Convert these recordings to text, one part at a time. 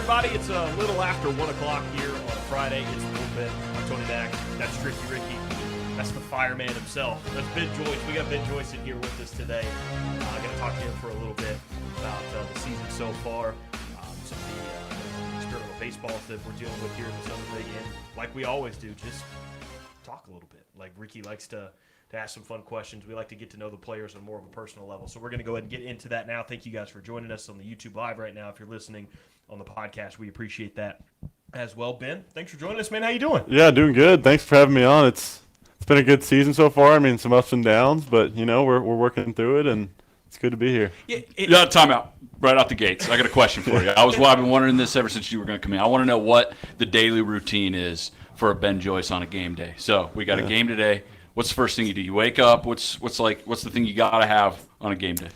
Everybody, it's a little after 1 o'clock here on a Friday. It's Bullpen. I'm Tony Mack. That's Tricky Ricky. That's the fireman himself. That's Ben Joyce. We got Ben Joyce in here with us today. I'm going to talk to him for a little bit about the season so far, some of the experimental baseballs that we're dealing with here in the Southern League, and like we always do, just talk a little bit. Like Ricky likes to ask some fun questions. We like to get to know the players on more of a personal level. So we're going to go ahead and get into that now. Thank you guys for joining us on the YouTube Live right now. If you're listening on the podcast, we appreciate that as well. Ben, thanks for joining us, man. How you doing? Yeah, doing good. Thanks for having me on. It's been a good season so far. I mean, some ups and downs, but we're working through it, and it's good to be here. Yeah, time out. Right out the gates. I got a question for you. I've been wondering this ever since you were going to come in. I want to know what the daily routine is for a Ben Joyce on a game day. So we got a game today. What's the first thing you do? You wake up. What's the thing you got to have on a game day?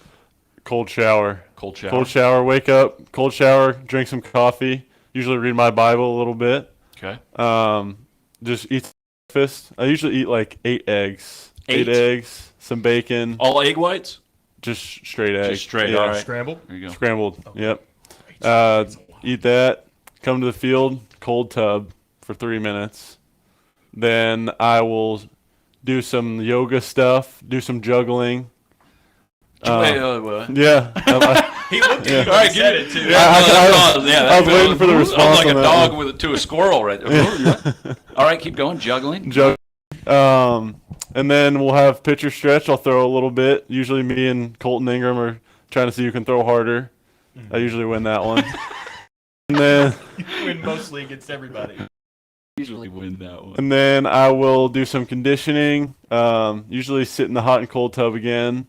Cold shower. Cold shower. Cold shower. Wake up. Cold shower. Drink some coffee. Usually read my Bible a little bit. Okay. Just eat breakfast. I usually eat like 8 eggs. 8 eggs. Some bacon. All egg whites? Just straight eggs. Just straight. Yeah. All right. Scrambled? There you go. Scrambled. Yep. Eat that. Come to the field. Cold tub for 3 minutes. Then I will do some yoga stuff. Do some juggling. Wait. Yeah. He looked at you. All right, He said it too. I was waiting for the response. I was like on a that dog one. to a squirrel right there. All right, keep going. Juggling. And then we'll have pitcher stretch. I'll throw a little bit. Usually me and Colton Ingram are trying to see who can throw harder. I usually win that one. And then You win mostly against everybody. Usually win that one. And then I will do some conditioning. Usually sit in the hot and cold tub again.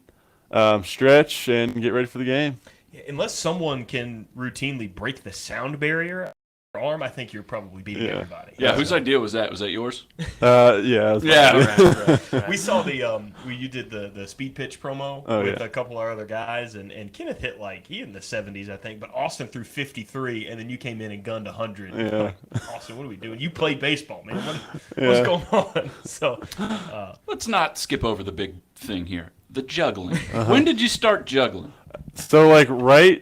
Stretch and get ready for the game. Unless someone can routinely break the sound barrier arm, I think you're probably beating everybody. Yeah, whose idea was that? Was that yours? Yeah. Right. We saw you did the speed pitch promo with a couple of other guys, and Kenneth hit he in the 70s, I think, but Austin threw 53, and then you came in and gunned 100. Yeah. Like, Austin, what are we doing? You played baseball, man. What's going on? So let's not skip over the big thing here. The juggling. When did you start juggling? So right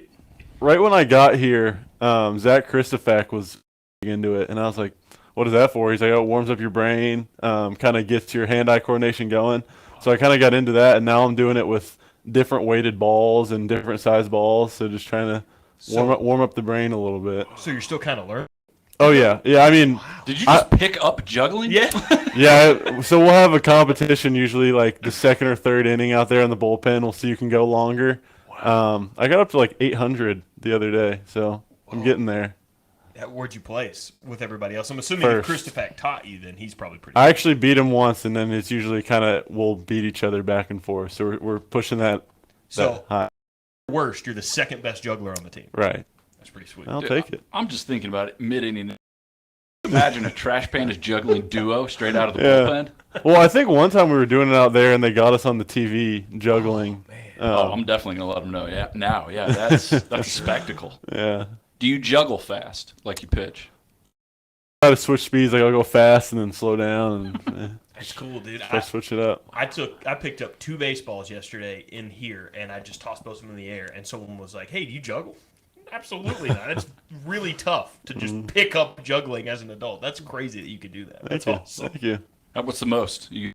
when I got here, Zach Christofak was into it, and I was like, "What is that for?" He's like, "Oh, it warms up your brain, kind of gets your hand-eye coordination going." So I kind of got into that, and now I'm doing it with different weighted balls and different size balls. So just trying to warm up the brain a little bit. So you're still kind of learning. Oh yeah. I mean, did you just pick up juggling? Yeah. Yeah. So we'll have a competition usually like the second or third inning out there in the bullpen. We'll see who can go longer. Wow. I got up to like 800 the other day, so I'm getting there. Where'd you place with everybody else? I'm assuming if Christopher taught you, then he's probably pretty. I actually beat him once, and then it's usually kind of we'll beat each other back and forth. So we're pushing that. So high. Worst, you're the second best juggler on the team. Right. That's pretty sweet. I'll take it. I'm just thinking about it mid-inning. Imagine a Trash Pandas juggling duo straight out of the bullpen. Well, I think one time we were doing it out there, and they got us on the TV juggling. I'm definitely gonna let them know. Yeah, now, that's a spectacle. Yeah. Do you juggle fast like you pitch? I try to switch speeds. Like I'll go fast and then slow down. And, That's cool, dude. I switch it up. I picked up 2 baseballs yesterday in here, and I just tossed both of them in the air. And someone was like, "Hey, do you juggle?" Absolutely not. It's really tough to just pick up juggling as an adult. That's crazy that you could do that. That's awesome. Thank you. What's the most? You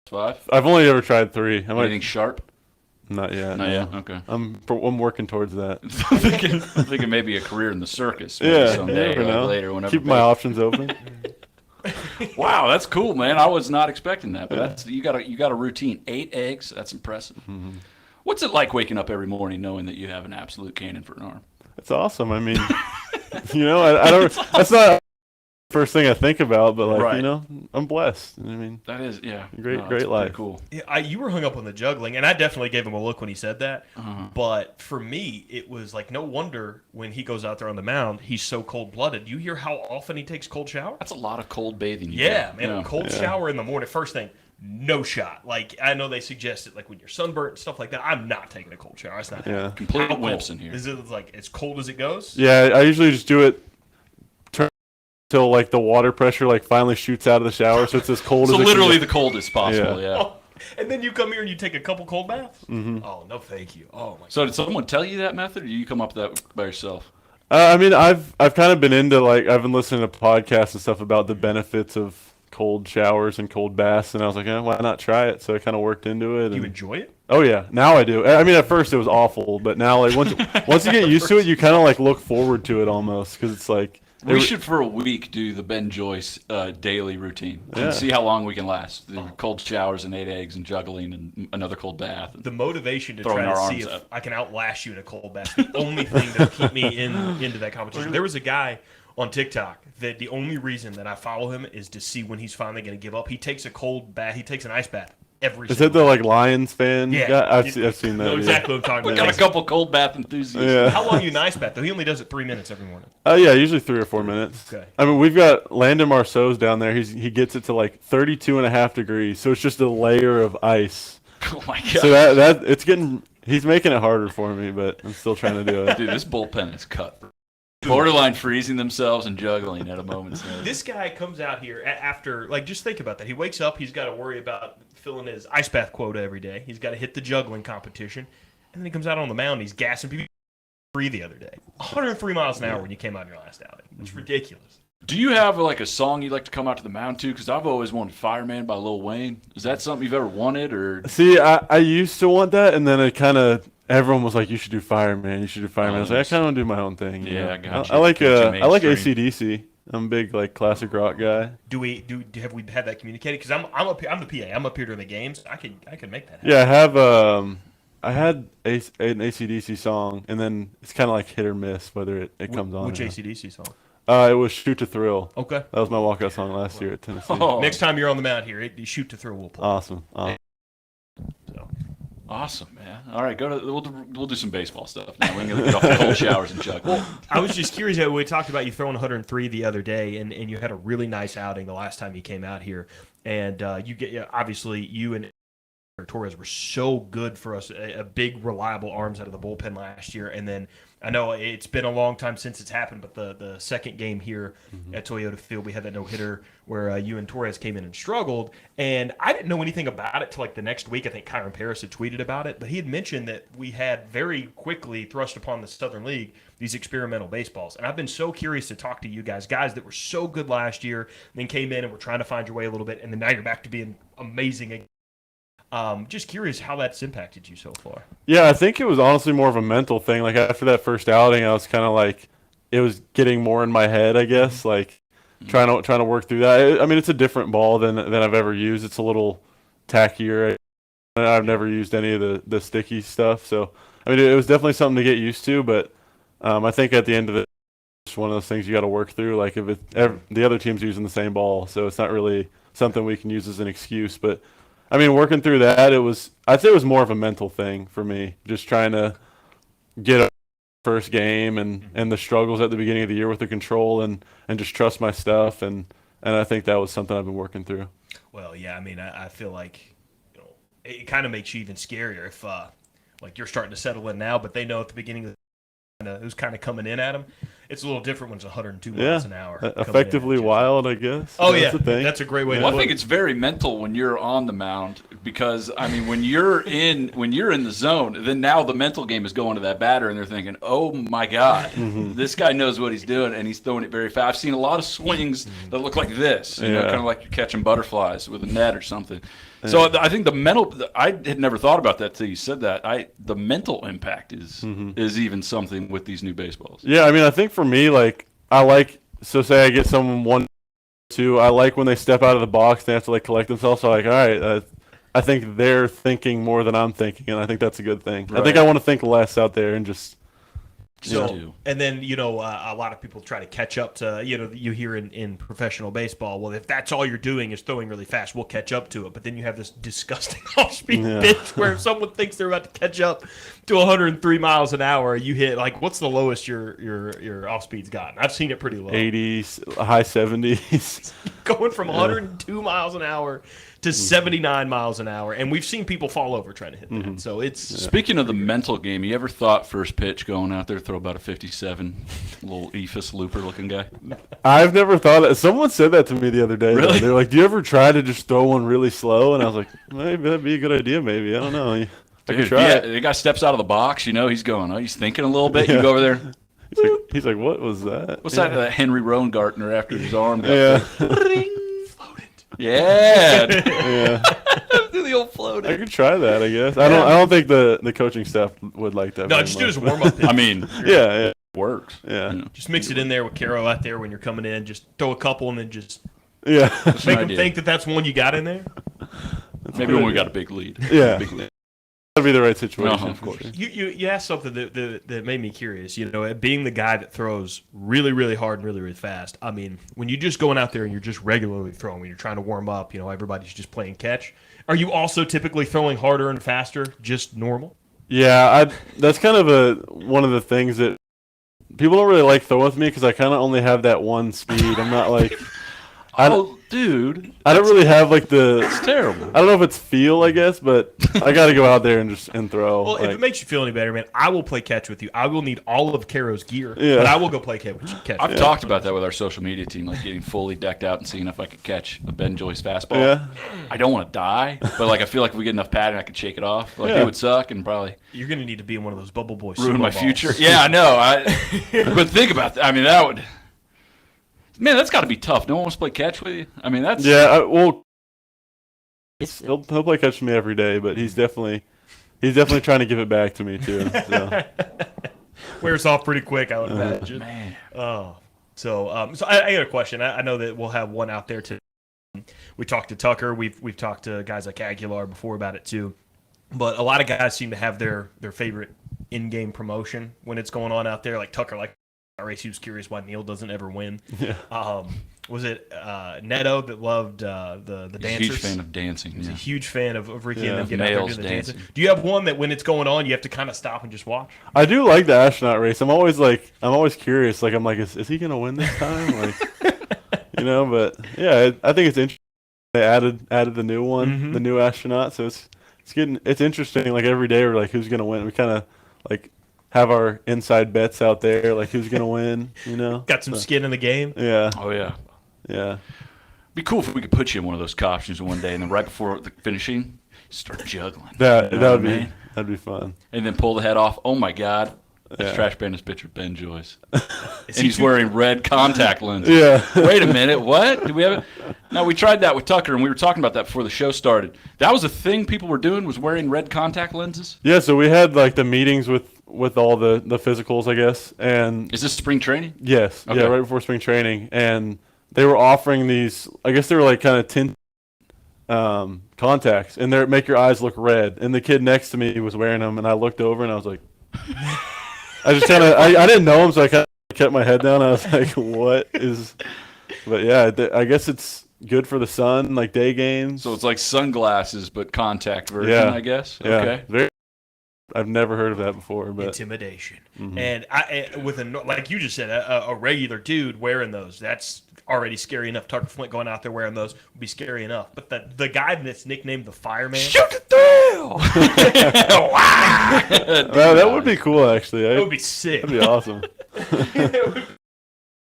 5? I've only ever tried 3. Anything sharp? Not yet. Not yet. Okay. I'm working towards that. I'm thinking maybe a career in the circus. Someday later. Whenever. Keep my options open. Wow, that's cool, man. I was not expecting that, but you got a routine. 8 eggs. That's impressive. Mm-hmm. What's it like waking up every morning knowing that you have an absolute cannon for an arm? It's awesome. I mean, I don't. That's not first thing I think about, but Right. I'm blessed. I mean, That is, yeah. Great it's pretty life. Cool. Yeah, you were hung up on the juggling, and I definitely gave him a look when he said that. But for me, it was like no wonder when he goes out there on the mound, he's so cold-blooded. You hear how often he takes cold showers? That's a lot of cold bathing. Yeah, man, Yeah. a cold shower in the morning. First thing, no shot. Like I know they suggest it, like when you're sunburnt and stuff like that. I'm not taking a cold shower. It's not. Yeah. Complete How wimps cold? in here. Is it like as cold as it goes? yeah, I usually just do it until like the water pressure like finally shoots out of the shower, so it's as cold So as it literally can the coldest possible, yeah. Oh, and then you come here and you take a couple cold baths. Oh no, thank you. Oh my. So did someone tell you that method, or did you come up with that by yourself? I mean, I've kind of been into I've been listening to podcasts and stuff about the benefits of cold showers and cold baths, and I was like, why not try it? So I kind of worked into it. Do you and- enjoy it? Oh yeah, now I do. I mean, at first it was awful, but now like once you get used to it, you kind of like look forward to it almost because it's like We should for a week do the Ben Joyce daily routine Yeah. and see how long we can last. The cold showers and 8 eggs and juggling and another cold bath. The motivation to Throwing try to our see arms if up. I can outlast you in a cold bath. The only thing that'll keep me into that competition. There was a guy on TikTok that the only reason that I follow him is to see when he's finally going to give up. He takes a cold bath. He takes an ice bath every. Is single that the day. like Lions fan? Yeah, guy? I've seen that. know Yeah. exactly what I'm talking We about. got a couple cold bath enthusiasts. Yeah. How long are you in ice bath though? He only does it 3 minutes every morning. Yeah, usually 3 or 4 minutes. Okay. I mean, we've got Landon Marceau's down there. He gets it to like 32.5 degrees, so it's just a layer of ice. Oh my god. So that it's getting. He's making it harder for me, but I'm still trying to do it. Dude, this bullpen is cut. Borderline freezing themselves and juggling at a moment's notice. This guy comes out here after, like, just think about that. He wakes up, he's got to worry about filling his ice bath quota every day. He's got to hit the juggling competition. And then he comes out on the mound, he's gassing people. The other day, 103 miles an hour when you came out in your last outing. It's ridiculous. Do you have like a song you'd like to come out to the mound to? Because I've always wanted Fireman by Lil Wayne. Is that something you've ever wanted? Or See, I used to want that, and then it kind of everyone was like, "You should do Fireman. You should do Fireman." I was like, I kind of want to do my own thing. Yeah, I got I you. like Got you I like mainstream. AC/DC. I'm a big like classic rock guy. Have we had that communicated? Because I'm up here, I'm the PA. I'm up here during the games. I could make that happen. Yeah, I had an AC/DC song, and then it's kind of like hit or miss whether it comes on. Which or not. AC/DC song? It was "Shoot to Thrill." Okay. That was my walkout song last year at Tennessee. Oh, Next time you're on the mound here, you shoot to throw. We'll play. Awesome. So. awesome, man. All right, we'll do some baseball stuff now. We can get off the cold showers and juggling. I was just curious. We talked about you throwing 103 the other day, and you had a really nice outing the last time you came out here. And obviously you and Torres were so good for us, a big reliable arms out of the bullpen last year. And then I know it's been a long time since it's happened, but the second game here at Toyota Field, we had that no-hitter where you and Torres came in and struggled. And I didn't know anything about it till like the next week. I think Kyron Paris had tweeted about it, but he had mentioned that we had very quickly thrust upon the Southern League these experimental baseballs. And I've been so curious to talk to you guys that were so good last year, and then came in and were trying to find your way a little bit, and then now you're back to being amazing again. Just curious how that's impacted you so far. Yeah, I think it was honestly more of a mental thing. Like after that first outing, I was kind of like, it was getting more in my head, I guess. Like trying to work through that. I mean, it's a different ball than I've ever used. It's a little tackier. I've never used any of the sticky stuff. So I mean, it was definitely something to get used to. But I think at the end of it, it's one of those things you got to work through. Like if the other team's using the same ball, so it's not really something we can use as an excuse. But I mean, working through that, I'd say it was more of a mental thing for me, just trying to get a first game and the struggles at the beginning of the year with the control and just trust my stuff. And I think that was something I've been working through. Well, yeah, I mean, I feel like it kind of makes you even scarier if like you're starting to settle in now, but they know at the beginning of who's kind of coming in at them. It's a little different when it's 102 miles an hour. Effectively wild, I guess. Oh, That's yeah. the thing. That's a great way to Well, I put think it. it's very mental when you're on the mound because I mean when you're in the zone, then now the mental game is going to that batter and they're thinking, "Oh my God, this guy knows what he's doing and he's throwing it very fast." I've seen a lot of swings that look like this, you know, kind of like you're catching butterflies with a net or something. So I think the mental. I had never thought about that till you said that. The mental impact is even something with these new baseballs. Yeah, I mean, I think for me, like say I get someone 1-2, I like when they step out of the box, they have to like collect themselves. So like, all right, I think they're thinking more than I'm thinking, and I think that's a good thing. Right. I think I want to think less out there and just So, and then, a lot of people try to catch up to, you hear in professional baseball, well, if that's all you're doing is throwing really fast, we'll catch up to it. But then you have this disgusting off-speed pitch where if someone thinks they're about to catch up to 103 miles an hour, you hit, like, what's the lowest your off-speed's gotten? I've seen it pretty low. 80s, high 70s. Going from 102 miles an hour to 79 miles an hour, and we've seen people fall over trying to hit that. So it's Speaking of the mental game, you ever thought first pitch going out there throw about a 57, little ephus looper looking guy? I've never thought of. Someone said that to me the other day. Really? They're like, "Do you ever try to just throw one really slow?" And I was like, "Maybe that'd be a good idea. Maybe I don't know. I could try it." The guy steps out of the box. He's going. Oh, he's thinking a little bit. You go over there. He's like, "What was that?" What's that? Henry Rowengartner after his arm. Yeah. Yeah. Yeah. Do the old floating. I could try that. I guess. I don't think the coaching staff would like that. no, very just much. do as a warm up. I mean, Yeah. it works. Yeah. Just mix it in there with Caro out there when you're coming in. Just throw a couple and then just Yeah. That's an make them idea. think that that's one you got in there. Maybe when we got a big lead. Yeah. Big lead. That'd be the right situation. Of course. You asked something that made me curious. Being the guy that throws really, really hard and really, really fast. I mean, when you're just going out there and you're just regularly throwing, when you're trying to warm up, everybody's just playing catch. Are you also typically throwing harder and faster, just normal? Yeah, that's kind of one of the things that people don't really like throwing with me because I kind of only have that one speed. I'm not like, dude, I don't really have like it's terrible. I don't know if it's feel, I guess, but I got to go out there and throw. Well, if it makes you feel any better, man, I will play catch with you. I will need all of Caro's gear, Yeah. but I will go play catch with you. I've talked about that with our social media team, like getting fully decked out and seeing if I could catch a Ben Joyce fastball. Yeah. I don't want to die, but I feel like if we get enough padding, I could shake it off. Yeah. It would suck and probably You're going to need to be in one of those bubble boys. ruin sumo my balls. future. Yeah, I know. But think about that. I mean, that would. Man, that's got to be tough. No one wants to play catch with you. I mean, that's. Yeah, he'll play catch with me every day, but he's definitely trying to give it back to me too. So. Wears off pretty quick, I would imagine. Man. So I got a question. I know that we'll have one out there today. We talked to Tucker. We've talked to guys like Aguilar before about it too. But a lot of guys seem to have their favorite in-game promotion when it's going on out there. Like Tucker, race, he was curious why Neil doesn't ever win. Yeah. Was it Neto that loved the dancers? He's a huge fan of dancing. He's a Yeah. huge fan of Ricky and them getting Males out there doing the dancing. dancing. Do you have one that when it's going on, you have to kind of stop and just watch? I do like the astronaut race. I'm always curious. Like I'm like, is he gonna win this time? Like, But yeah, I think it's interesting. They added the new one, the new astronaut. So it's interesting. Like every day we're like, who's gonna win? We kind of like have our inside bets out there, like who's gonna win. Got some skin in the game. Yeah. Oh, yeah. Yeah. Be cool if we could put you in one of those costumes one day, and then right before the finishing, start juggling. That You know would what I be mean? that'd be fun. And then pull the head off. Oh, my God. That's Yeah. Trash Bandit's picture of Ben Joyce. Is And he he's too- wearing red contact lenses. Yeah. Wait a minute. What? Do we have it? No, we tried that with Tucker, and we were talking about that before the show started. That was a thing people were doing, was wearing red contact lenses? Yeah. So we had like the meetings with all the physicals, I guess, and Is this spring training? yes, Okay. yeah, right before spring training, and they were offering these. I guess they were like kind of tinted contacts, and they make your eyes look red. And the kid next to me was wearing them, and I looked over and I was like, I just kind of I didn't know him, so I kind of kept my head down. I was like, what is? But yeah, I guess it's good for the sun, like day games. So it's like sunglasses, but contact version, Yeah. I guess? yeah, Okay. I've never heard of that before, but Intimidation. And with like you just said, a regular dude wearing those, that's already scary enough. Tucker Flint going out there wearing those would be scary enough. But the guy that's nicknamed the Fireman, Shoot the thrill! that would be cool, actually. that would be sick. That'd be awesome.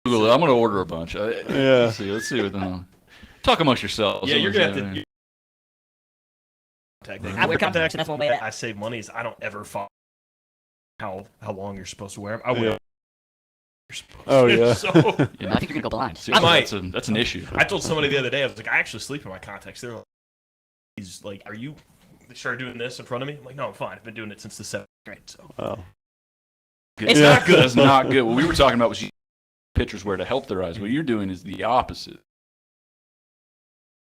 Google it. I'm going to order a bunch. Yeah. Let's see what talk amongst yourselves. Yeah, you're gonna have to. I wear contacts, and that's one way I save money is I don't ever follow how long you're supposed to wear them. I Yeah. wear. Oh, yeah. So Yeah. I think you're gonna go blind. See, I might. That's an issue. I told somebody the other day, I was like, I actually sleep in my contacts. They're like, he's like, are you? They started doing this in front of me. I'm like, no, I'm fine. I've been doing it since the 7th grade. So Oh. It's Yeah. not good. It's not good. What we were talking about was pitchers wear to help their eyes. What you're doing is the opposite.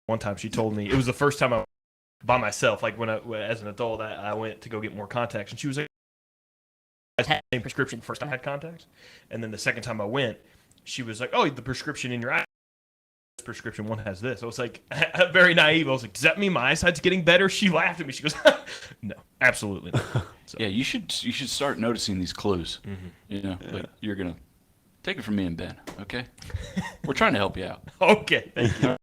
one time she told me it was the first time I by myself, like when as an adult, I went to go get more contacts, and she was like, I had the same prescription the first time I had contacts, and then the second time I went, she was like, "Oh, the prescription in your eye, prescription one has this." I was like, very naive. I was like, "Does that mean my eyesight's getting better?" She laughed at me. She goes, "No, absolutely not." So. Yeah, you should start noticing these clues. You know, like you're gonna take it from me and Ben. Okay, we're trying to help you out. Okay, thank you.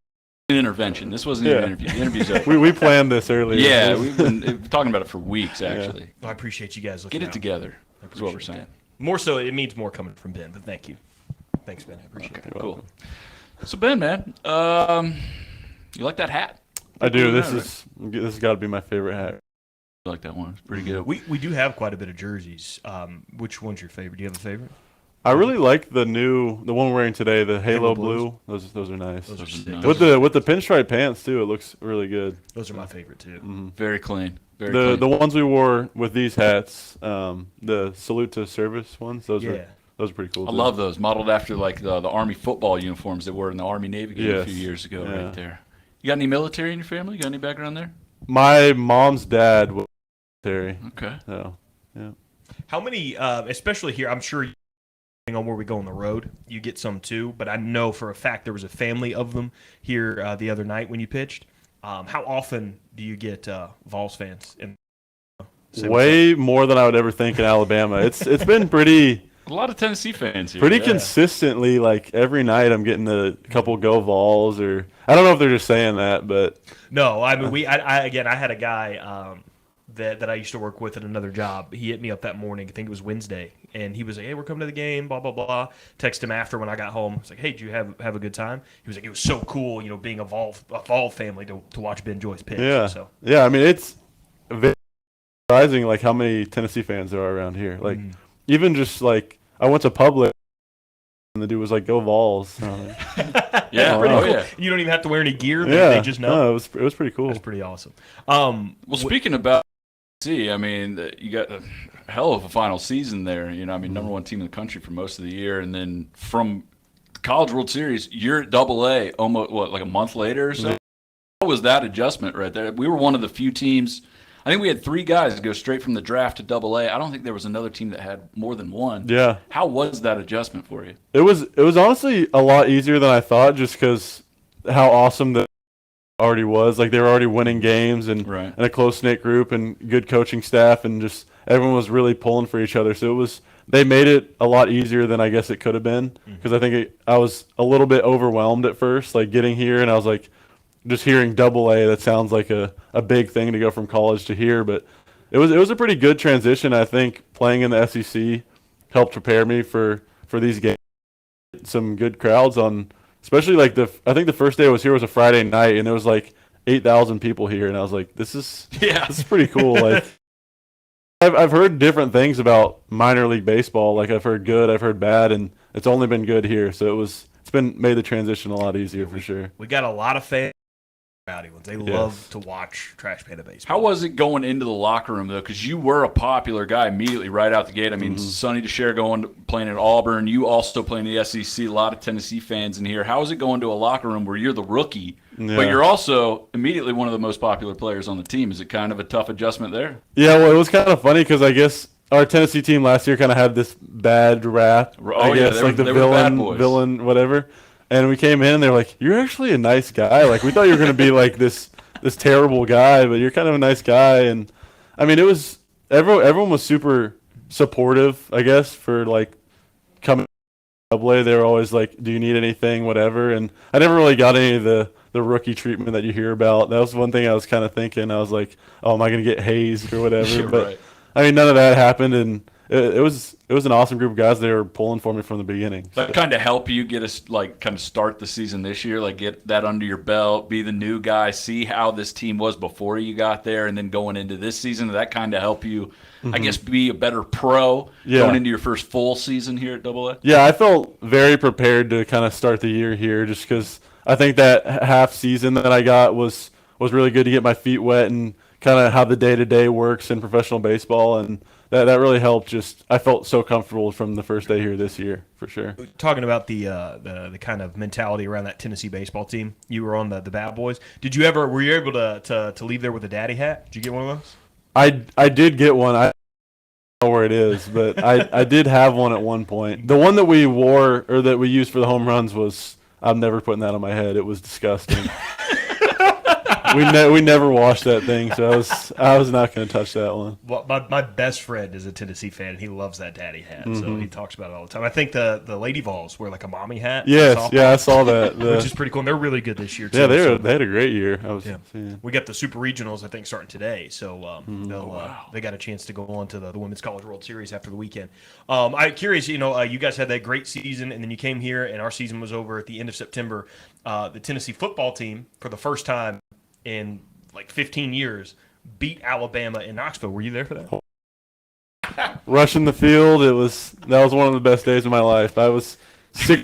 An intervention. This wasn't even an interview. The interview's over. We planned this earlier. Yeah, we've been talking about it for weeks, actually. Well, I appreciate you guys looking Get it out. together. That's what we're saying. That. More so, it means more coming from Ben, but thank you. Thanks, Ben. I appreciate it. Cool. So Ben, man, you like that hat? I do. Yeah, This has got to be my favorite hat. I like that one. It's pretty good. We do have quite a bit of jerseys. Which one's your favorite? Do you have a favorite? I really like the one we're wearing today, the Halo Blues. Blue. Those are nice. Those are sick. nice. With the pinstripe pants too, it looks really good. Those are my favorite too. Very clean. Very The clean. ones we wore with these hats, the salute to service ones, those are pretty cool. I too. love those, modeled after like the Army football uniforms that were in the Army Navy game a few Yes. years ago, Yeah. right there. You got any military in your family? You got any background there? My mom's dad was military. Okay. So yeah. How many, especially here, I'm sure depending on where we go on the road, you get some too, but I know for a fact there was a family of them here the other night when you pitched. How often do you get Vols fans? Way more than I would ever think in Alabama. It's been pretty A lot of Tennessee fans here. pretty yeah. consistently. Like every night, I'm getting a couple go Vols, or I don't know if they're just saying that, but No, I mean, I had a guy that I used to work with at another job. He hit me up that morning. I think it was Wednesday, and he was like, "Hey, we're coming to the game." Blah blah blah. Text him after when I got home. I was like, "Hey, did you have a good time?" He was like, "It was so cool, being a Vol family to watch Ben Joyce pitch." yeah, So yeah. I mean, it's very surprising like how many Tennessee fans there are around here. Like even just like I went to Publix and the dude was like, "Go Vols." Yeah. pretty Oh, cool. yeah. You don't even have to wear any gear. Yeah, They just know. No, it was pretty cool. That's pretty awesome. Well, speaking about Tennessee, I mean, you got a hell of a final season there. Number one team in the country for most of the year, and then from the College World Series, you're at Double-A almost like a month later or so. What was that adjustment right there? We were one of the few teams. I think we had 3 guys go straight from the draft to Double-A. I don't think there was another team that had more than one. Yeah, How was that adjustment for you? it was honestly a lot easier than I thought, just because how awesome the already was. Like they were already winning games and Right. a close knit group and good coaching staff, and just everyone was really pulling for each other. So they made it a lot easier than I guess it could have been, because I think I was a little bit overwhelmed at first, like getting here, and I was like, just hearing Double-A, that sounds like a big thing to go from college to here, but it was a pretty good transition. I think playing in the SEC helped prepare me for these games. Some good crowds on. Especially like I think the first day I was here was a Friday night, and there was like 8,000 people here, and I was like, this is pretty cool. Like I've heard different things about minor league baseball. Like I've heard good, I've heard bad, and it's only been good here. So it's made the transition a lot easier for sure. We got a lot of fans. Rowdy ones. They love to watch Trash Panda baseball. How was it going into the locker room, though? Because you were a popular guy immediately right out the gate. I mean, Sonny DeShare playing at Auburn. You also playing in the SEC. A lot of Tennessee fans in here. How is it going to a locker room where you're the rookie, but you're also immediately one of the most popular players on the team? Is it kind of a tough adjustment there? Yeah, well, it was kind of funny because I guess our Tennessee team last year kind of had this bad rap. Oh, yeah, they were the bad boys. villain, whatever. And we came in, and they were like, "You're actually a nice guy. Like we thought you were going to be like this terrible guy, but you're kind of a nice guy." And I mean, it was everyone was super supportive, I guess, for like coming to Double-A. They were always like, "Do you need anything?" Whatever. And I never really got any of the rookie treatment that you hear about. That was one thing I was kind of thinking. I was like, "Oh, am I going to get hazed or whatever?" You're but right. I mean, none of that happened, and it was an awesome group of guys. They were pulling for me from the beginning. That kind of help you get us like kind of start the season this year, like get that under your belt, be the new guy, see how this team was before you got there, and then going into this season. That kind of help you, I guess, be a better pro going into your first full season here at Double-A. Yeah, I felt very prepared to kind of start the year here, just because I think that half season that I got was really good to get my feet wet and kind of how the day-to-day works in professional baseball, and that really helped. Just I felt so comfortable from the first day here this year, for sure. Talking about the kind of mentality around that Tennessee baseball team, you were on the Bad Boys. Were you able to leave there with a daddy hat? Did you get one of those? I did get one. know where it is, but I did have one at one point. The one that we wore or that we used for the home runs was I'm never putting that on my head. It was disgusting. we never washed that thing, so I was not going to touch that one. Well, my best friend is a Tennessee fan, and he loves that daddy hat, so he talks about it all the time. I think the Lady Vols wear like a mommy hat. Yes, yeah, I saw that. Which is pretty cool. And they're really good this year, too. Yeah, so. they had a great year. We got the Super Regionals, I think, starting today, so they got a chance to go on to the Women's College World Series after the weekend. I'm curious, you guys had that great season, and then you came here, and our season was over at the end of September. The Tennessee football team, for the first time in like 15 years, beat Alabama in Knoxville. Were you there for that? Rushing the field, that was one of the best days of my life. I was 6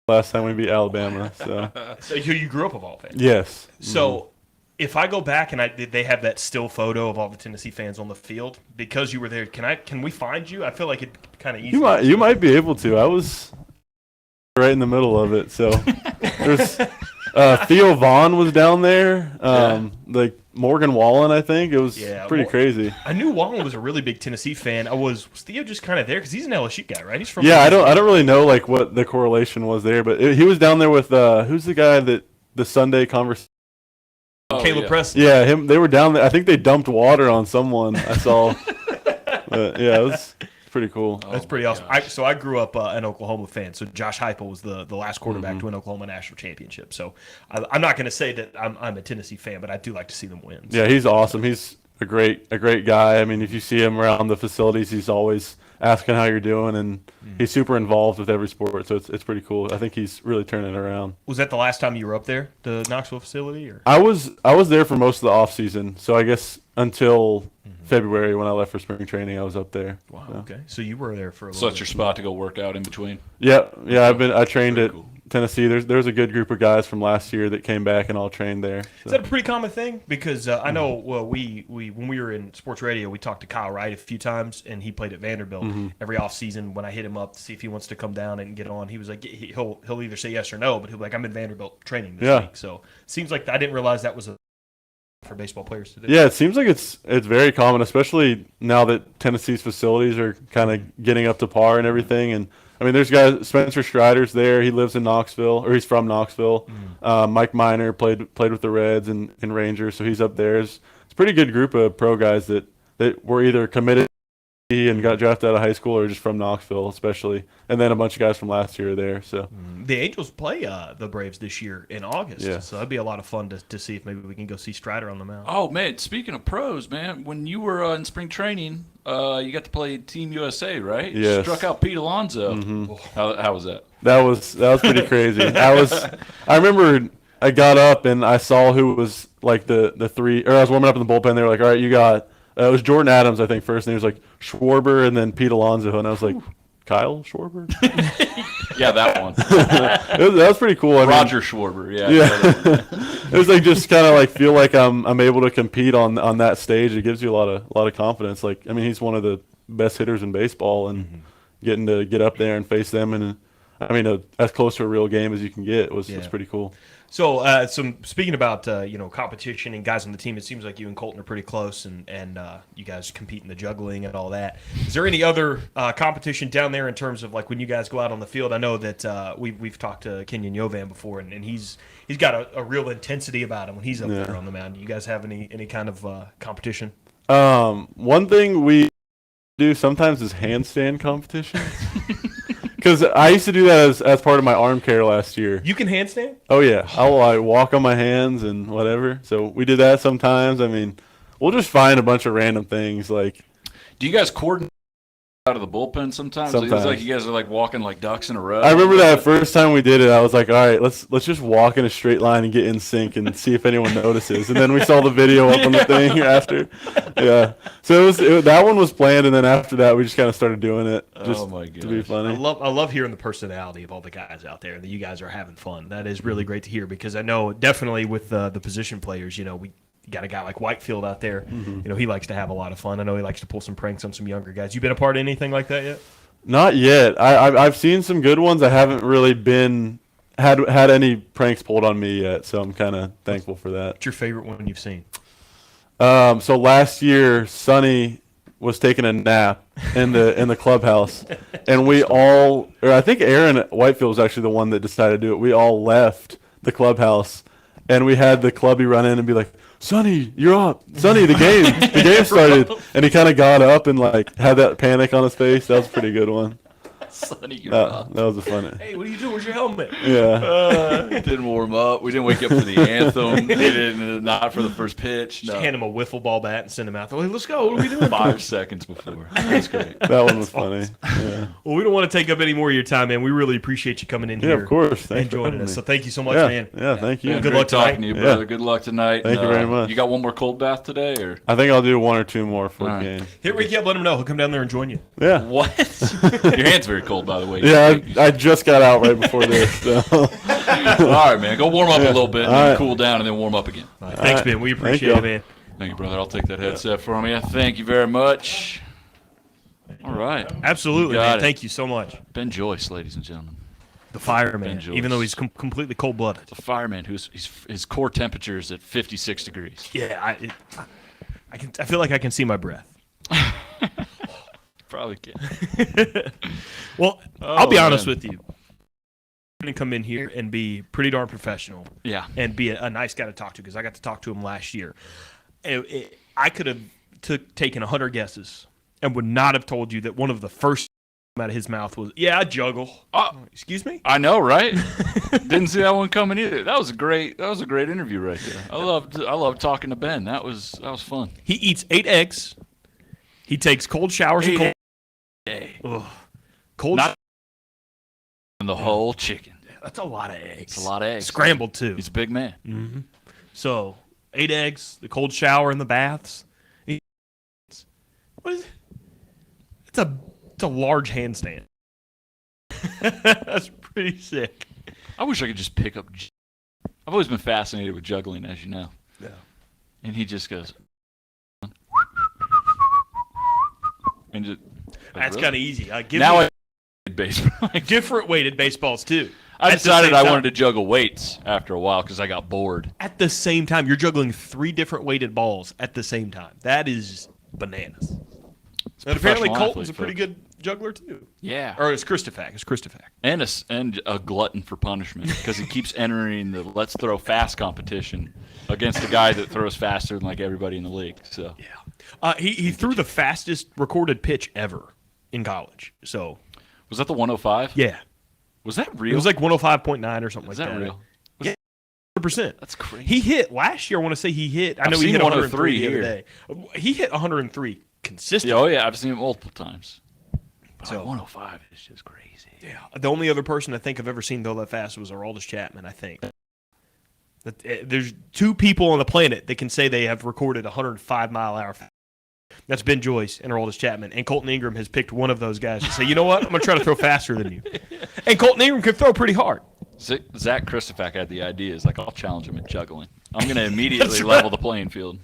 last time we beat Alabama. So you grew up of all fans. Yes. So if I go back and they have that still photo of all the Tennessee fans on the field because you were there, can we find you? I feel like it kind of easy. You might be able to. I was right in the middle of it. So there's Theo Vaughn was down there. Like Morgan Wallen, I think. It was pretty crazy. I knew Wallen was a really big Tennessee fan. Was Theo just kind of there because he's an LSU guy, right? He's from. Yeah, I don't really know like what the correlation was there, but he was down there with who's the guy that the Sunday conversation. Caleb Preston. Yeah, him. They were down there. I think they dumped water on someone. I saw. But yeah, it was pretty cool. That's pretty awesome. I grew up an Oklahoma fan. So Josh Heupel was the last quarterback to an Oklahoma national championship. So I'm not going to say that I'm a Tennessee fan, but I do like to see them win. So. Yeah, he's awesome. He's a great guy. I mean, if you see him around the facilities, he's always asking how you're doing, and he's super involved with every sport. So it's pretty cool. I think he's really turning it around. Was that the last time you were up there, the Knoxville facility? Or? I was there for most of the off season. So I guess until February when I left for spring training, I was up there. Wow. So. Okay. So you were there for a little. So that's your spot to go work out in between. Yeah. I trained at Tennessee. There's a good group of guys from last year that came back and all trained there. So. Is that a pretty common thing? Because I know we when we were in sports radio, we talked to Kyle Wright a few times, and he played at Vanderbilt every offseason. When I hit him up to see if he wants to come down and get on, he was like he'll either say yes or no, but he'll be like, I'm in Vanderbilt training this week. So it seems like I didn't realize that was for baseball players to do. Yeah, it seems like it's very common, especially now that Tennessee's facilities are kind of getting up to par and everything. And I mean, there's guys. Spencer Strider's there. He lives in Knoxville, or he's from Knoxville. Mike Miner played with the Reds and Rangers, so he's up there. It's a pretty good group of pro guys that were either committed and got drafted out of high school or just from Knoxville, especially. And then a bunch of guys from last year are there. So the Angels play the Braves this year in August. Yeah. So that'd be a lot of fun to see if maybe we can go see Strider on the mound. Oh, man, speaking of pros, man, when you were in spring training, you got to play Team USA, right? Yes. Struck out Pete Alonso. How was that? that was pretty crazy. I remember I got up and I saw who was like the three, or I was warming up in the bullpen. They were like, all right, you got it was Jordan Adams, I think, first, and he was like Schwarber and then Pete Alonso, and I was like, Kyle Schwarber? Yeah, that one. That was pretty cool. Roger Schwarber, yeah. It was like just kind of like feel like I'm able to compete on that stage. It gives you a lot of confidence. Like, I mean, he's one of the best hitters in baseball, and getting to get up there and face them, and I mean, as close to a real game as you can get was pretty cool. So, speaking about competition and guys on the team, it seems like you and Colton are pretty close, and you guys compete in the juggling and all that. Is there any other competition down there in terms of like when you guys go out on the field? I know that we've talked to Kenyon Yovan before, and he's got a real intensity about him when he's up there on the mound. Do you guys have any kind of competition? One thing we do sometimes is handstand competitions. Because I used to do that as part of my arm care last year. You can handstand? Oh, yeah. I'll walk on my hands and whatever. So we did that sometimes. I mean, we'll just find a bunch of random things. Like, do you guys coordinate out of the bullpen sometimes? It's like you guys are like walking like ducks in a row. I remember that first time we did it, I was like, all right, let's just walk in a straight line and get in sync and see if anyone notices. And then we saw the video up on the thing after. Yeah. So that one was planned, and then after that we just kind of started doing it just to be funny. I love hearing the personality of all the guys out there, that you guys are having fun. That is really great to hear, because I know definitely with the position players, we got a guy like Whitefield out there. He likes to have a lot of fun. I know he likes to pull some pranks on some younger guys. You been a part of anything like that yet? Not yet. I've seen some good ones. I haven't really had any pranks pulled on me yet, so I'm kind of thankful for that. What's your favorite one you've seen? So last year, Sonny was taking a nap in the clubhouse, and we all, or I think Aaron Whitefield was actually the one that decided to do it. We all left the clubhouse, and we had the clubby run in and be like, "Sonny, you're up. Sonny, the game started." And he kind of got up and like had that panic on his face. That was a pretty good one. Sonny, you're up. That was a funny. Hey, what are you doing? Where's your helmet? Yeah. Didn't warm up. We didn't wake up for the anthem. We didn't, not for the first pitch. No. Just hand him a wiffle ball bat and send him out. Hey, let's go. What are we doing? 5 seconds before. That's great. That one was funny. Yeah. Well, we don't want to take up any more of your time, man. We really appreciate you coming in here. Yeah, of course. Thanks And for joining having us. me. So thank you so much, Yeah. man. Yeah, thank you. Yeah, Good great luck talking tonight. to you, brother. Yeah. Good luck tonight. Thank you very much. You got one more cold bath today, or I think I'll do one or two more for All the right. game. Hit Ricky up. Let him know. He'll come down there and join you. Yeah. what? Your hand's very cold, by the way. Yeah, I just got out right before this. So. All right, man. Go warm up a little bit, and All then right. cool down, and then warm up again. Thanks, Ben. We appreciate you. it, man. Thank you, brother. I'll take that headset from you. Thank you very much. All right. Absolutely, Got man. it. Thank you so much. Ben Joyce, ladies and gentlemen. The fireman, Ben Joyce. even though he's completely cold-blooded. The fireman his core temperature is at 56 degrees. Yeah, I feel like I can see my breath. Probably can. Well, I'll be honest man. with you. I'm going to come in here and be pretty darn professional Yeah. and be a nice guy to talk to because I got to talk to him last year. I could have taken 100 guesses and would not have told you that one of the first out of his mouth was, "Yeah, I juggle." Excuse me? I know, right? Didn't see that one coming either. That was a great interview right there. I loved talking to Ben. That was fun. He eats 8 eggs. He takes cold showers and cold Day. Ugh. Cold. Not the whole chicken. That's a lot of eggs. It's a lot of eggs. Scrambled too. He's a big man. So 8 eggs, the cold shower, and the baths. What is it? It's a large handstand. That's pretty sick. I wish I could just pick up. I've always been fascinated with juggling, as you know. Yeah. And he just goes. And just, That's kind of easy. now I baseball. different weighted baseballs too. I At the decided same I time. wanted to juggle weights after a while because I got bored. At the same time, you're juggling 3 different weighted balls at the same time. That is bananas. And apparently professional Colton's a athlete, pretty folks. good juggler too. Yeah. Or it's Christofak. It's Christofak. And a glutton for punishment because he keeps entering the let's throw fast competition against a guy that throws faster than like everybody in the league. So Yeah. He threw the fastest recorded pitch ever in college. So was that the 105? yeah, Was that real? it was like 105.9 or something Is like that that. real? Yeah, 100%. That's crazy. He hit last year. I want to say he hit. I I've know he seen hit 103 103 the other here. day. He hit 103 consistently. Oh yeah, I've seen it multiple times. But So- like 105 is just crazy. Yeah. The only other person I think I've ever seen go that fast was Aroldis Chapman. I think. There's 2 people on the planet that can say they have recorded 105-mile-an-hour. That's Ben Joyce and Aroldis Chapman. And Colton Ingram has picked one of those guys to say, you know what? I'm going to try to throw faster than you. And Colton Ingram can throw pretty hard. Zach Christofak had the idea. He's like, I'll challenge him at juggling. I'm going to immediately level the playing field.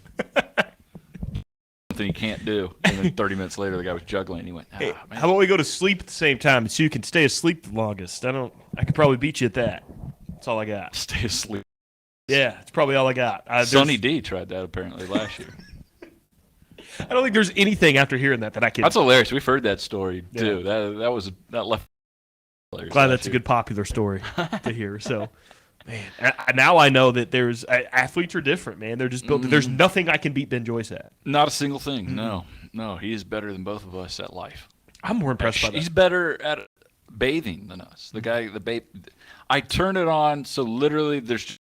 Something he can't do. And then 30 minutes later, the guy was juggling. And he went, Hey, man. how about we go to sleep at the same time so you can stay asleep the longest? I could probably beat you at that. That's all I got. Stay asleep. Yeah, that's probably all I got. Sonny D tried that apparently last year. I don't think there's anything after hearing that I can. That's hilarious. We've heard that story too. That left. Glad that's a good popular story to hear. So, man, now I know that there's athletes are different, man. They're just built. There's nothing I can beat Ben Joyce at. Not a single thing. No, he is better than both of us at life. I'm more impressed by that. He's better at bathing than us. The guy, I turn it on so literally there's just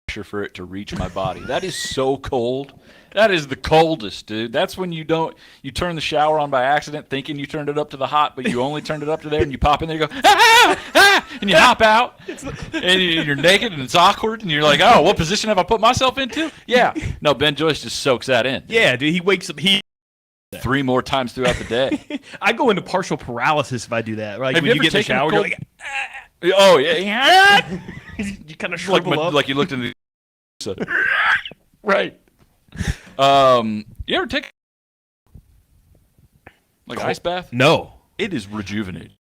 pressure for it to reach my body. That is so cold. That is the coldest, dude. That's when you turn the shower on by accident thinking you turned it up to the hot, but you only turned it up to there and you pop in there and you go, and you hop out and you're naked and it's awkward and you're like, oh, what position have I put myself into? Yeah. No, Ben Joyce just soaks that in. Yeah, dude. He wakes up. 3 more times throughout the day. I go into partial paralysis if I there. Right? Have When you you ever get in the taken a shower, cold- you're like, Oh, yeah. you kind of shrivel up. Like you looked in the... Right. You ever take like ice bath? No. It is rejuvenating.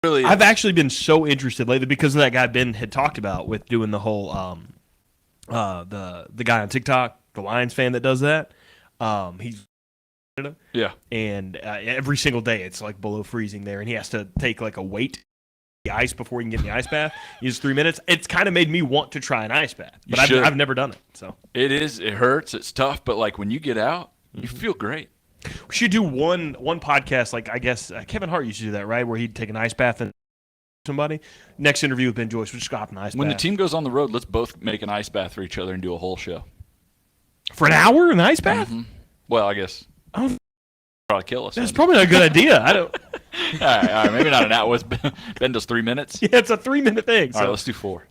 Really, I've actually been so interested lately because of that guy Ben had talked about with doing the whole the guy on TikTok, the Lions fan that does that. He's Canada. Yeah. And every single day it's like below freezing there, and he has to take like a weight the ice before he can get in the ice bath. He uses 3 minutes. It's kind of made me want to try an ice bath, but I've never done it. So It is. It hurts. It's tough, but like when you get out, you feel great. we should do one podcast. Like I guess Kevin Hart used to do that, right? Where he'd take an ice bath and somebody. Next interview with Ben Joyce, we'll just go hop in an ice When bath. the team goes on the road, let's both make an ice bath for each other and do a whole show. For an hour in an ice bath? Well, I guess Oh, probably kill us. that's probably not a good idea. I don't. all right. Maybe not an hour. Ben does 3 minutes. Yeah, it's a 3-minute thing. All right, So. let's do 4.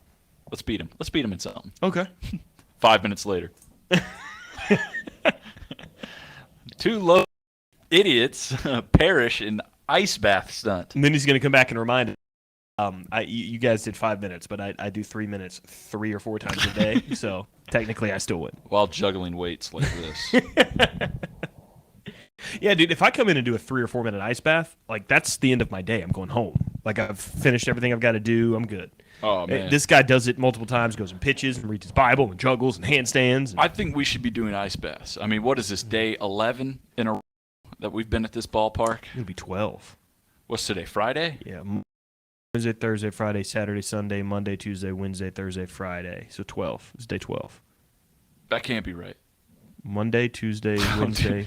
Let's beat him. Let's beat him in something. Okay. 5 minutes later. 2 low idiots perish in ice bath stunt. And then he's going to come back and remind us. You guys did 5 minutes, but I do 3 minutes 3 or 4 times a day. So technically, I still win. While juggling weights like this. Yeah, dude. If I come in and do a 3 or 4 minute ice bath, like that's the end of my day. I'm going home. Like I've finished everything I've got to do. I'm good. Oh, man. This guy does it multiple times. Goes and pitches and reads his Bible and juggles and handstands. I think we should be doing ice baths. I mean, what is this, day 11 in a row that we've been at this ballpark? It'll be 12. What's today, Friday? Yeah. Wednesday, Thursday, Friday, Saturday, Sunday, Monday, Tuesday, Wednesday, Thursday, Friday. So 12. It's day 12. That can't be right. Monday, Tuesday, Wednesday,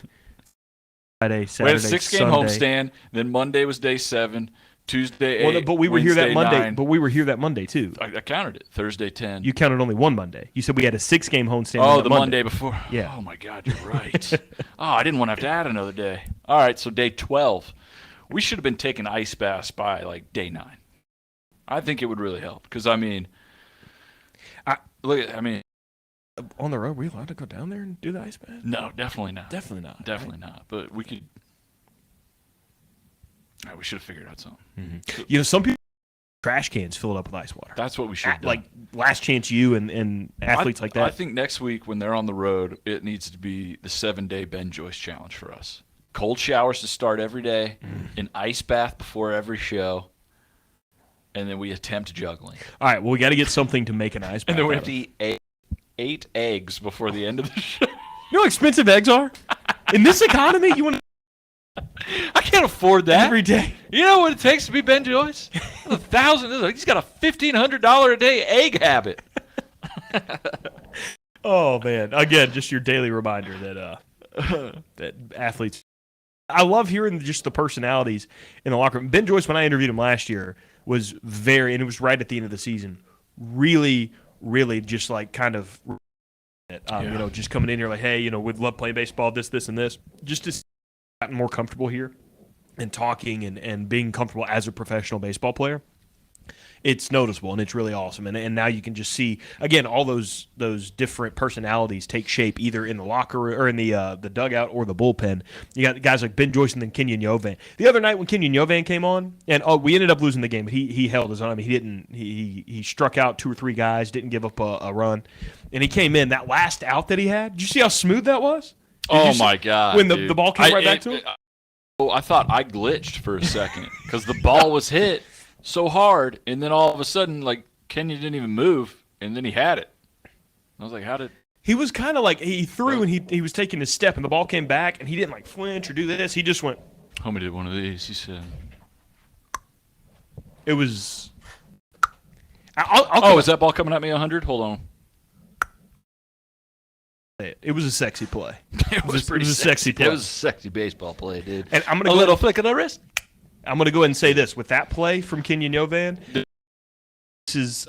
Friday, Saturday, We had a 6-game Sunday. homestand. Then Monday was day 7. Tuesday 8. Well, but we were here that Wednesday, Monday. 9. But we were here that Monday too. I counted it. Thursday 10. You counted only one Monday. You said we had a 6-game homestand. Oh, on the Monday before. Yeah. Oh, my God, you're right. I didn't want to have to add another day. All right, so day 12. We should have been taking ice baths by, like, day 9. I think it would really help because, I mean, On the road, were you allowed to go down there and do the ice bath? no, definitely not. Definitely not. Definitely not. But we could. All right, we should have figured out something. You know, some people trash cans filled up with ice water. That's what we should have done. Like Last Chance U and athletes like that. I think next week when they're on the road, it needs to be the 7-day Ben Joyce challenge for us. Cold showers to start every day, an ice bath before every show, and then we attempt juggling. All right, well, we got to get something to make an ice bath. And then we out have of. to eat 8 eggs before the end of the show. You know how expensive eggs are? In this economy, you want I can't afford that. every day. You know what it takes to be Ben Joyce? $1,000. He's got a $1,500 a day egg habit. Oh man! Again, just your daily reminder that that athletes. I love hearing just the personalities in the locker room. Ben Joyce, when I interviewed him last year, was and it was right at the end of the season. Really, really, just like kind of, you know, just coming in here like, hey, you know, we'd love playing baseball, this, and this, just to gotten more comfortable here and talking and being comfortable as a professional baseball player. It's noticeable and it's really awesome. And now you can just see again all those different personalities take shape either in the locker room or in the dugout or the bullpen. You got guys like Ben Joyce and then Kenyon Yovan. The other night when Kenyon Yovan came on, and we ended up losing the game, but he held his own. I mean, he struck out 2 or 3 guys, didn't give up a run, and he came in that last out that he had. Did you see how smooth that was? Oh, my God. When dude. the ball came right back to him? I thought I glitched for a second because the ball was hit so hard, and then all of a sudden, like, Kenyon didn't even move, and then he had it. I was like, how did... He was kind of like, he threw and he was taking his step, and the ball came back, and he didn't, like, flinch or do this. He just went... Homie did one of these, he said. It was... I'll is that ball coming at me 100? Hold on. It was a sexy play. It was pretty a sexy play. It was a sexy baseball play, dude. And I'm A gonna little flick of the wrist. I'm gonna go ahead and say this with that play from Kenyon Yovan. This is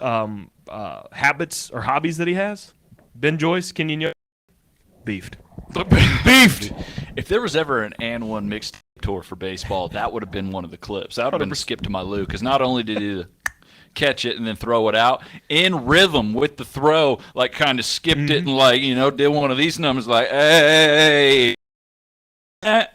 habits or hobbies that he has. Ben Joyce, Kenyon Yovan, beefed. Beefed. If there was ever an and one mixed tour for baseball, that would have been one of the clips. That would have been skip to my Lou because not only did he catch it and then throw it out in rhythm with the throw, like kind of skipped it and like, you know, did one of these numbers like, hey, and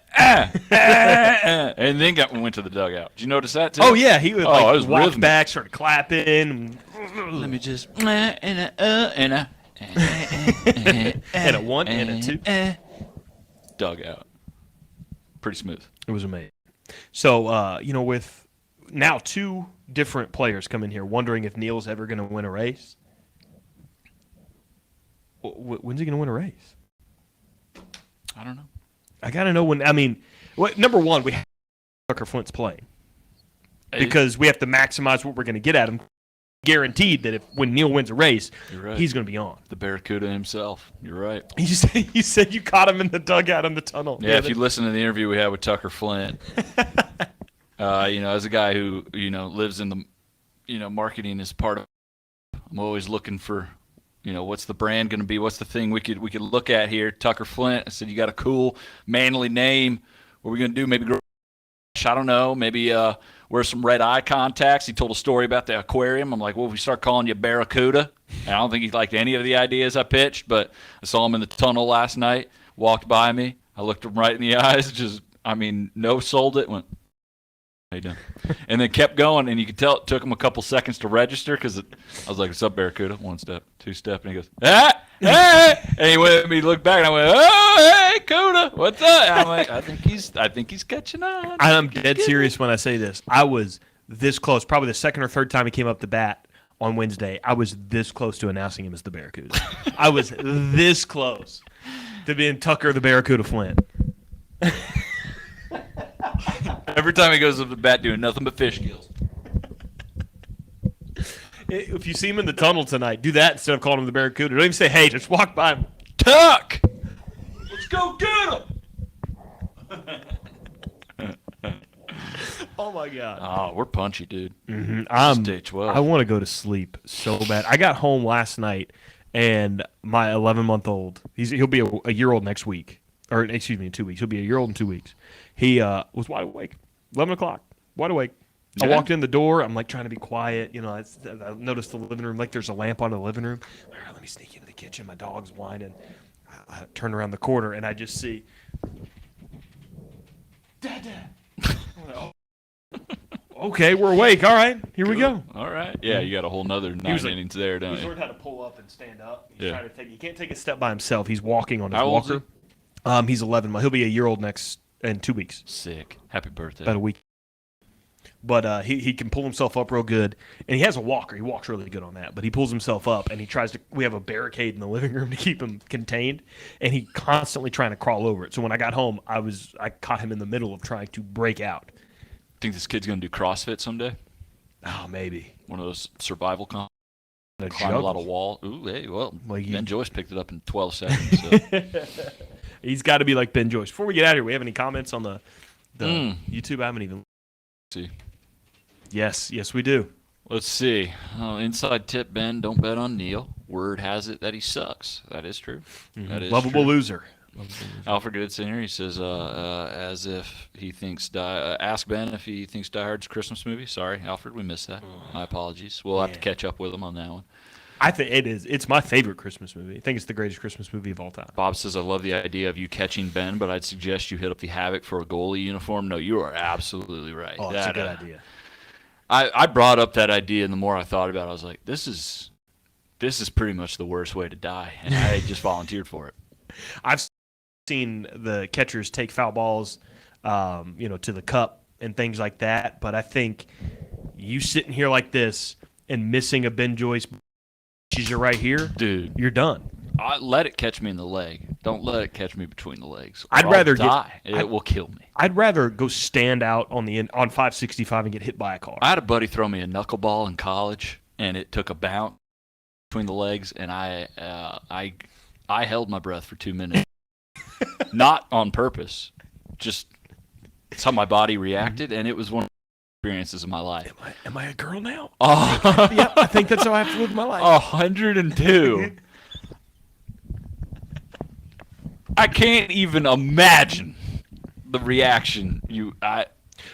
then went to the dugout. Did you notice that too? Oh yeah, he would it like was walk rhythmic. back, started clapping, Let me just and a 1 and a 2. dugout. Pretty smooth. It was amazing. So you know, with now 2 different players come in here, wondering if Neil's ever going to win a race. When's he going to win a race? I don't know. I got to know when. I mean, number one, we have Tucker Flint's playing because we have to maximize what we're going to get at him. Guaranteed that if when Neil wins a race, right. he's going to be on. The Barracuda himself. You're right. You said you caught him in the dugout in the tunnel. Yeah, if you listen to the interview we had with Tucker Flint, as a guy who lives in the marketing is part of. I'm always looking for, what's the brand going to be? What's the thing we could look at here? Tucker Flint. I said you got a cool, manly name. What are we going to do? Maybe I don't know. Maybe wear some red eye contacts. He told a story about the aquarium. I'm like, well, if we start calling you Barracuda. And I don't think he liked any of the ideas I pitched, but I saw him in the tunnel last night, walked by me. I looked him right in the eyes, sold it, went, how you doing? And then kept going, and you could tell it took him a couple seconds to register because I was like, what's up, Barracuda? 1 step, 2 step, and he goes, hey! And he went at me, looked back, and I went, oh, hey, Cuda, what's up? And I'm like, I think he's catching on. I'm dead serious when I say this. I was this close, probably the second or third time he came up to bat on Wednesday. I was this close to announcing him as the Barracuda. I was this close to being Tucker the Barracuda Flint. Every time he goes up to bat doing nothing but fish kills. If you see him in the tunnel tonight, do that instead of calling him the Barracuda. Don't even say, hey, just walk by him. Tuck! Let's go get him! Oh, my God. Oh, we're punchy, dude. Mm-hmm. Day 12. I want to go to sleep so bad. I got home last night, and my 11-month-old, he'll be a year old next week. Or, excuse me, in 2 weeks. He'll be a year old in 2 weeks. He was wide awake. 11 o'clock. Wide awake. I walked in the door. I'm, trying to be quiet. I noticed the living room. There's a lamp on the living room. All right, let me sneak into the kitchen. My dog's whining. I turn around the corner, and I just see, Dad. Okay, we're awake. All right, here we go. All right. Yeah, you got a whole nother 9 innings there, don't He's you? learned how to pull up and stand up. Yeah. He can't take a step by himself. He's walking on his How old is walker. He's 11. He'll be a year old in 2 weeks. Sick. Happy birthday. About a week. But he can pull himself up real good. And he has a walker. He walks really good on that. But he pulls himself up, and he tries to – we have a barricade in the living room to keep him contained. And he constantly trying to crawl over it. So when I got home, I caught him in the middle of trying to break out. Think this kid's going to do CrossFit someday? Oh, maybe. One of those survival climb a juggle. lot of wall. Ooh, hey, well, Like Ben Joyce picked it up in 12 seconds. So. He's got to be like Ben Joyce. Before we get out of here, we have any comments on the YouTube? I haven't even see. Yes, we do. Let's see. Inside tip, Ben, don't bet on Neil. Word has it that he sucks. That is true. That is Lovable true. loser. Alfred Goodsinger, he says, as if he thinks ask Ben if he thinks Die Hard's a Christmas movie. Sorry, Alfred, we missed that. My apologies. We'll have to catch up with him on that one. I think it is. It's my favorite Christmas movie. I think it's the greatest Christmas movie of all time. Bob says, I love the idea of you catching Ben, but I'd suggest you hit up the Havoc for a goalie uniform. No, you are absolutely right. Oh, that's a good idea. I brought up that idea, and the more I thought about it, I was like, this is pretty much the worst way to die, and I just volunteered for it. I've seen the catchers take foul balls, to the cup and things like that, but I think you sitting here like this and missing a Ben Joyce, you're right here, dude, you're done. Let it catch me in the leg. Don't let it catch me between the legs. I'd rather die. It will kill me. I'd rather go stand out on 565 and get hit by a car. I had a buddy throw me a knuckleball in college, and it took a bounce between the legs, and I held my breath for 2 minutes. Not on purpose, just it's how my body reacted, and it was one of the experiences of my life. Am I a girl now? Oh, yeah, I think that's how I have to live my life. 102. I can't even imagine the reaction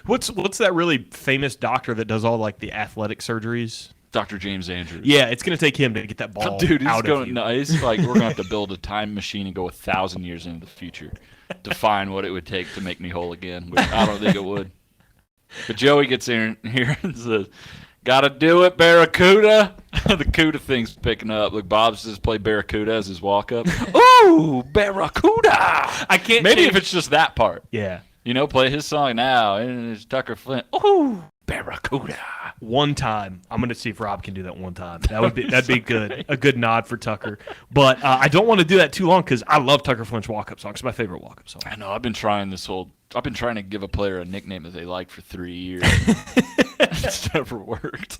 What's that really famous doctor that does all the athletic surgeries? Dr. James Andrews. Yeah, it's gonna take him to get that ball out of you. No, it's like we're gonna have to build a time machine and go 1,000 years into the future to find what it would take to make me whole again. Which I don't think it would. But Joey gets in here and says, "Gotta do it, Barracuda." The Cuda thing's picking up. Like Bob says, play Barracuda as his walk up. Ooh, Barracuda! I can't. Maybe if it's just that part. Yeah. Play his song now, and it's Tucker Flint. Ooh, Barracuda. one time. I'm going to see if Rob can do that one time. That'd be good. A good nod for Tucker. But I don't want to do that too long because I love Tucker Flinch walk-up song. It's my favorite walk-up song. I know. I've been trying to give a player a nickname that they like for 3 years. It's never worked.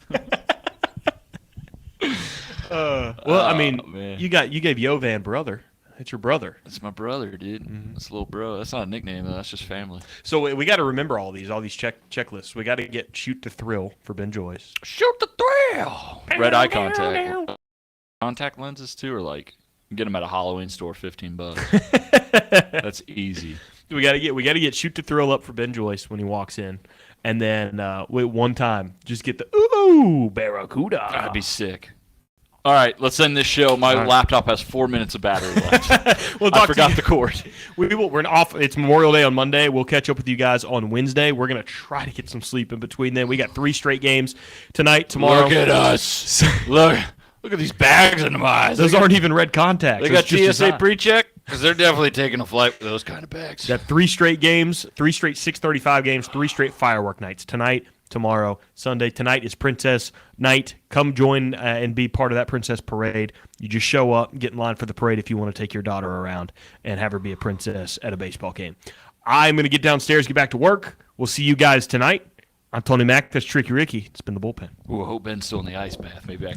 Man. You gave Yovan brother. It's your brother. That's my brother, dude. Mm-hmm. That's a little bro. That's not a nickname, though. That's just family. So we got to remember all these checklists. We got to get shoot to thrill for Ben Joyce. Shoot the thrill. Red eye contact. Contact lenses, too, or like, you get them at a Halloween store, $15. That's easy. We got to get shoot to thrill up for Ben Joyce when he walks in. And then wait one time, just get the ooh Barracuda. That'd be sick. All right, let's end this show. My laptop has 4 minutes of battery left. I forgot the cord. We're off. It's Memorial Day on Monday. We'll catch up with you guys on Wednesday. We're gonna try to get some sleep in between then. We got 3 straight games tonight, tomorrow. Look at us. Look at these bags in my eyes. Those aren't even red contacts. They got TSA pre-check because they're definitely taking a flight with those kind of bags. Got 3 straight games, 3 straight 6:35 games, 3 straight firework nights tonight. Tomorrow, Sunday. Tonight is Princess Night. Come join and be part of that Princess Parade. You just show up, get in line for the parade if you want to take your daughter around and have her be a princess at a baseball game. I'm going to get downstairs, get back to work. We'll see you guys tonight. I'm Tony Mack. That's Tricky Ricky. It's been the Bullpen. Ooh, I hope Ben's still in the ice bath. Maybe I